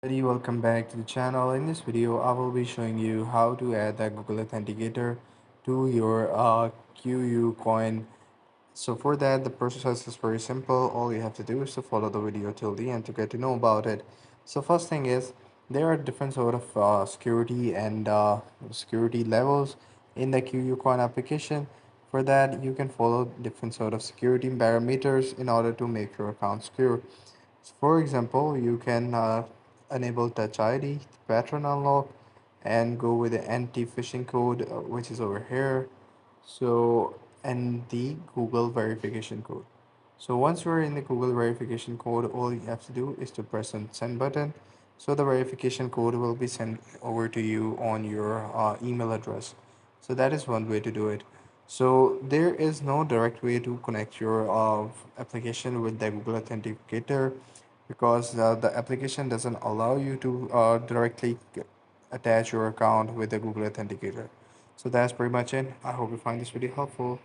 Welcome back to the channel. In this video I will be showing you how to add the Google Authenticator to your Kucoin. So for that, the process is very simple. All you have to do is to follow the video till the end to get to know about it. So first thing is, there are different sort of security and security levels in the Kucoin application. For that, you can follow different sort of security parameters in order to make your account secure. For example, you can enable Touch ID, pattern unlock, and go with the anti-phishing code, which is over here. So, and the Google verification code. So once you're in the Google verification code, all you have to do is to press on send button. So the verification code will be sent over to you on your email address. So that is one way to do it. So there is no direct way to connect your application with the Google Authenticator because the application doesn't allow you to directly attach your account with the Google Authenticator. So that's pretty much it. I hope you find this video helpful.